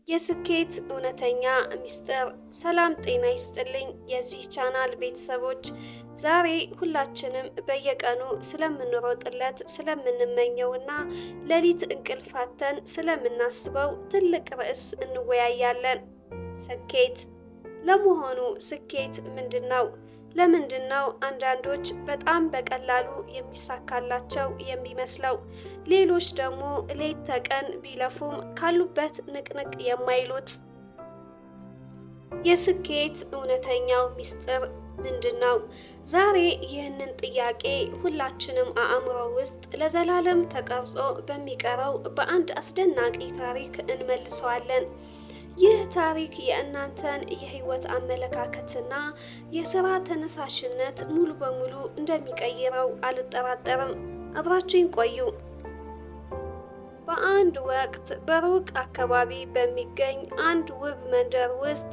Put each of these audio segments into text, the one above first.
የስኬት እውነተኛ ሚስጥር። ሰላም ጤና ይስጥልኝ የዚህ ቻናል ቤተሰቦች፣ ዛሬ ሁላችንም በየቀኑ ስለምንሮጥለት ስለምንመኘውና ሌሊት እንቅልፍ አጥተን ስለምናስበው ትልቅ ርዕስ እንወያያለን። ስኬት። ለመሆኑ ስኬት ምንድነው? ለምንድነው አንዳንዶች በጣም በቀላሉ የሚሳካላቸው የሚመስለው፣ ሌሎች ደግሞ ሌት ተቀን ቢለፉም ካሉበት ንቅንቅ የማይሉት? የስኬት እውነተኛው ሚስጥር ምንድነው? ዛሬ ይህንን ጥያቄ ሁላችንም አእምሮ ውስጥ ለዘላለም ተቀርጾ በሚቀረው በአንድ አስደናቂ ታሪክ እንመልሰዋለን። ይህ ታሪክ የእናንተን የህይወት አመለካከትና የሥራ ተነሳሽነት ሙሉ በሙሉ እንደሚቀይረው አልጠራጠርም። አብራችሁኝ ቆዩ። በአንድ ወቅት በሩቅ አካባቢ በሚገኝ አንድ ውብ መንደር ውስጥ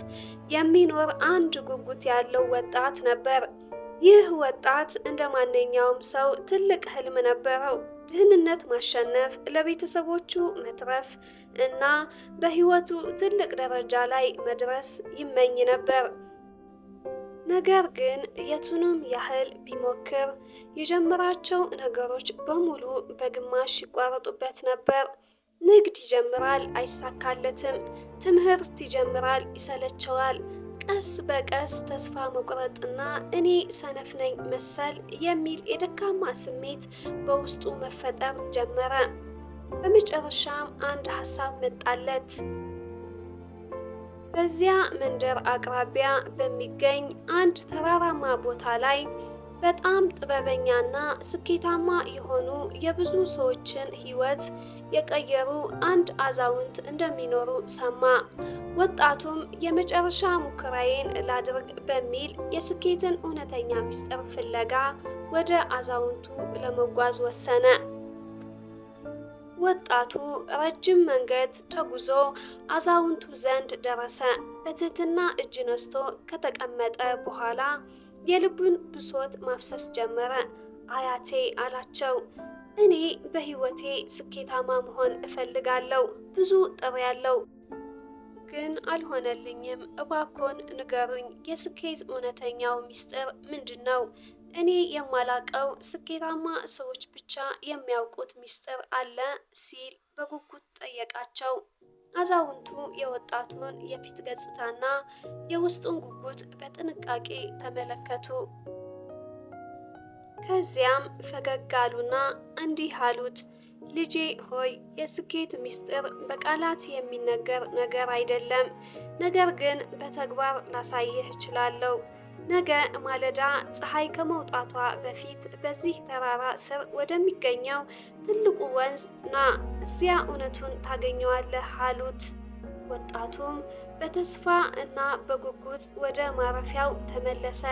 የሚኖር አንድ ጉጉት ያለው ወጣት ነበር። ይህ ወጣት እንደ ማንኛውም ሰው ትልቅ ህልም ነበረው። ድህነት ማሸነፍ፣ ለቤተሰቦቹ መትረፍ እና በህይወቱ ትልቅ ደረጃ ላይ መድረስ ይመኝ ነበር። ነገር ግን የቱንም ያህል ቢሞክር የጀመራቸው ነገሮች በሙሉ በግማሽ ይቋረጡበት ነበር። ንግድ ይጀምራል፣ አይሳካለትም። ትምህርት ይጀምራል፣ ይሰለቸዋል። ቀስ በቀስ ተስፋ መቁረጥና እኔ ሰነፍ ነኝ መሰል የሚል የደካማ ስሜት በውስጡ መፈጠር ጀመረ። በመጨረሻም አንድ ሐሳብ መጣለት። በዚያ መንደር አቅራቢያ በሚገኝ አንድ ተራራማ ቦታ ላይ በጣም ጥበበኛና ስኬታማ የሆኑ የብዙ ሰዎችን ህይወት የቀየሩ አንድ አዛውንት እንደሚኖሩ ሰማ። ወጣቱም የመጨረሻ ሙከራዬን ላድርግ በሚል የስኬትን እውነተኛ ሚስጥር ፍለጋ ወደ አዛውንቱ ለመጓዝ ወሰነ። ወጣቱ ረጅም መንገድ ተጉዞ አዛውንቱ ዘንድ ደረሰ። በትህትና እጅ ነስቶ ከተቀመጠ በኋላ የልቡን ብሶት ማፍሰስ ጀመረ። አያቴ አላቸው፣ እኔ በህይወቴ ስኬታማ መሆን እፈልጋለሁ። ብዙ ጥሬያለሁ፣ ግን አልሆነልኝም። እባክዎን ንገሩኝ፣ የስኬት እውነተኛው ሚስጥር ምንድነው? እኔ የማላቀው ስኬታማ ሰዎች ብቻ የሚያውቁት ሚስጥር አለ ሲል በጉጉት ጠየቃቸው። አዛውንቱ የወጣቱን የፊት ገጽታና የውስጡን ጉጉት በጥንቃቄ ተመለከቱ። ከዚያም ፈገግ አሉና እንዲህ አሉት፣ ልጄ ሆይ፣ የስኬት ሚስጥር በቃላት የሚነገር ነገር አይደለም፣ ነገር ግን በተግባር ላሳይህ እችላለሁ። ነገ ማለዳ ፀሐይ ከመውጣቷ በፊት በዚህ ተራራ ስር ወደሚገኘው ትልቁ ወንዝ ና፣ እዚያ እውነቱን ታገኘዋለህ አሉት። ወጣቱም በተስፋ እና በጉጉት ወደ ማረፊያው ተመለሰ።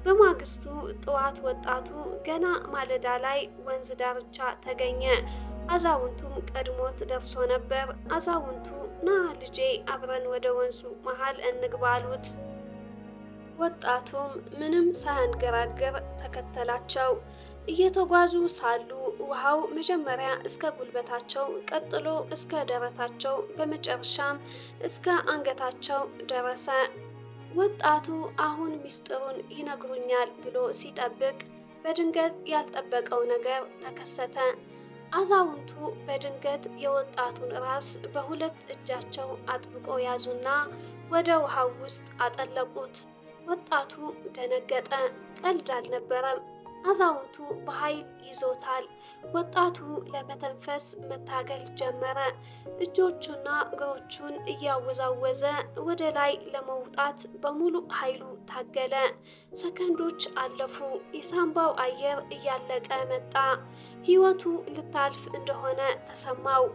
በማግስቱ ጠዋት ወጣቱ ገና ማለዳ ላይ ወንዝ ዳርቻ ተገኘ። አዛውንቱም ቀድሞት ደርሶ ነበር። አዛውንቱ ና ልጄ፣ አብረን ወደ ወንዙ መሃል እንግባ አሉት። ወጣቱም ምንም ሳያንገራግር ተከተላቸው። እየተጓዙ ሳሉ ውሃው መጀመሪያ እስከ ጉልበታቸው፣ ቀጥሎ እስከ ደረታቸው፣ በመጨረሻም እስከ አንገታቸው ደረሰ። ወጣቱ አሁን ሚስጥሩን ይነግሩኛል ብሎ ሲጠብቅ በድንገት ያልጠበቀው ነገር ተከሰተ። አዛውንቱ በድንገት የወጣቱን ራስ በሁለት እጃቸው አጥብቆ ያዙና ወደ ውሃው ውስጥ አጠለቁት። ወጣቱ ደነገጠ። ቀልድ አልነበረም። አዛውንቱ በኃይል ይዞታል። ወጣቱ ለመተንፈስ መታገል ጀመረ። እጆቹና እግሮቹን እያወዛወዘ ወደ ላይ ለመውጣት በሙሉ ኃይሉ ታገለ። ሰከንዶች አለፉ። የሳንባው አየር እያለቀ መጣ። ሕይወቱ ልታልፍ እንደሆነ ተሰማው።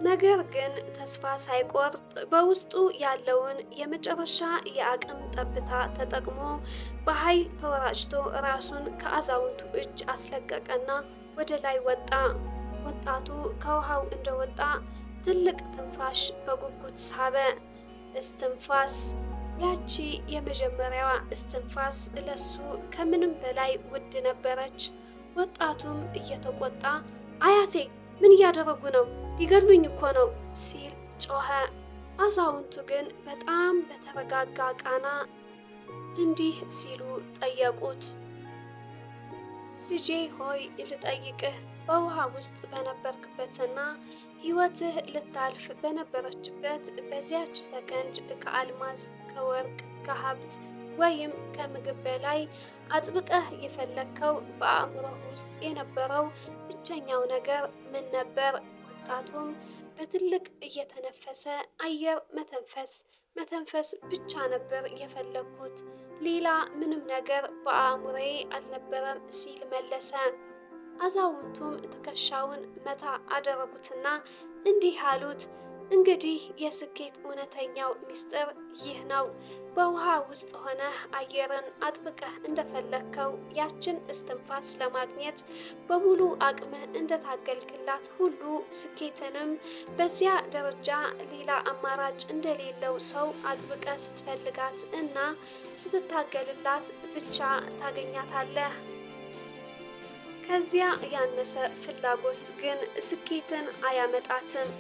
ነገር ግን ተስፋ ሳይቆርጥ በውስጡ ያለውን የመጨረሻ የአቅም ጠብታ ተጠቅሞ በኃይል ተወራጭቶ ራሱን ከአዛውንቱ እጅ አስለቀቀና ወደ ላይ ወጣ። ወጣቱ ከውሃው እንደወጣ ትልቅ ትንፋሽ በጉጉት ሳበ። እስትንፋስ። ያቺ የመጀመሪያዋ እስትንፋስ ለሱ ከምንም በላይ ውድ ነበረች። ወጣቱም እየተቆጣ አያቴ ምን እያደረጉ ነው? ሊገሉኝ እኮ ነው ሲል ጮኸ። አዛውንቱ ግን በጣም በተረጋጋ ቃና እንዲህ ሲሉ ጠየቁት። ልጄ ሆይ ልጠይቅህ፣ በውሃ ውስጥ በነበርክበትና ሕይወትህ ልታልፍ በነበረችበት በዚያች ሰከንድ ከአልማዝ፣ ከወርቅ፣ ከሀብት ወይም ከምግብ በላይ አጥብቀህ የፈለግከው በአእምሮህ ውስጥ የነበረው ብቸኛው ነገር ምን ነበር? ወጣቱም በትልቅ እየተነፈሰ አየር መተንፈስ ብቻ ነበር የፈለግኩት፣ ሌላ ምንም ነገር በአእምሮዬ አልነበረም ሲል መለሰ። አዛውንቱም ትከሻውን መታ አደረጉትና እንዲህ አሉት፣ እንግዲህ የስኬት እውነተኛው ምስጢር ይህ ነው። በውሃ ውስጥ ሆነህ አየርን አጥብቀህ እንደፈለግከው ያችን እስትንፋስ ለማግኘት በሙሉ አቅምህ እንደታገልክላት ሁሉ ስኬትንም በዚያ ደረጃ ሌላ አማራጭ እንደሌለው ሰው አጥብቀህ ስትፈልጋት እና ስትታገልላት ብቻ ታገኛታለህ። ከዚያ ያነሰ ፍላጎት ግን ስኬትን አያመጣትም።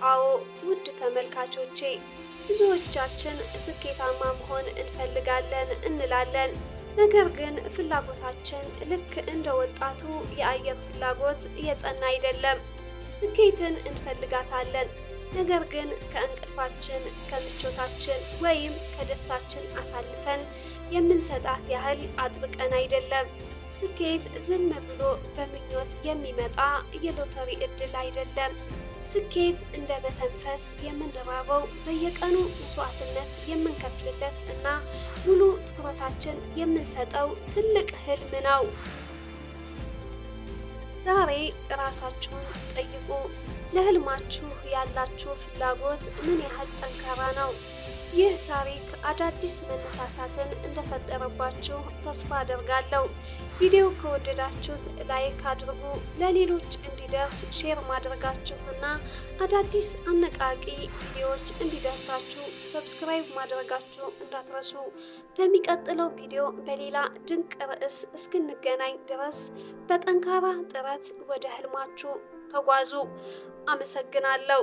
አዎ ውድ ተመልካቾቼ፣ ብዙዎቻችን ስኬታማ መሆን እንፈልጋለን እንላለን። ነገር ግን ፍላጎታችን ልክ እንደ ወጣቱ የአየር ፍላጎት የጸና አይደለም። ስኬትን እንፈልጋታለን፣ ነገር ግን ከእንቅልፋችን፣ ከምቾታችን ወይም ከደስታችን አሳልፈን የምንሰጣት ያህል አጥብቀን አይደለም። ስኬት ዝም ብሎ በምኞት የሚመጣ የሎተሪ ዕድል አይደለም። ስኬት እንደ መተንፈስ የምንራበው፣ በየቀኑ መስዋዕትነት የምንከፍልለት እና ሙሉ ትኩረታችን የምንሰጠው ትልቅ ህልም ነው። ዛሬ ራሳችሁን ጠይቁ። ለህልማችሁ ያላችሁ ፍላጎት ምን ያህል ጠንካራ ነው? ይህ ታሪክ አዳዲስ መነሳሳትን እንደፈጠረባችሁ ተስፋ አደርጋለሁ። ቪዲዮ ከወደዳችሁት ላይክ አድርጉ። ለሌሎች እንዲደርስ ሼር ማድረጋችሁና አዳዲስ አነቃቂ ቪዲዮዎች እንዲደርሳችሁ ሰብስክራይብ ማድረጋችሁ እንዳትረሱ። በሚቀጥለው ቪዲዮ በሌላ ድንቅ ርዕስ እስክንገናኝ ድረስ በጠንካራ ጥረት ወደ ህልማችሁ ተጓዙ። አመሰግናለሁ።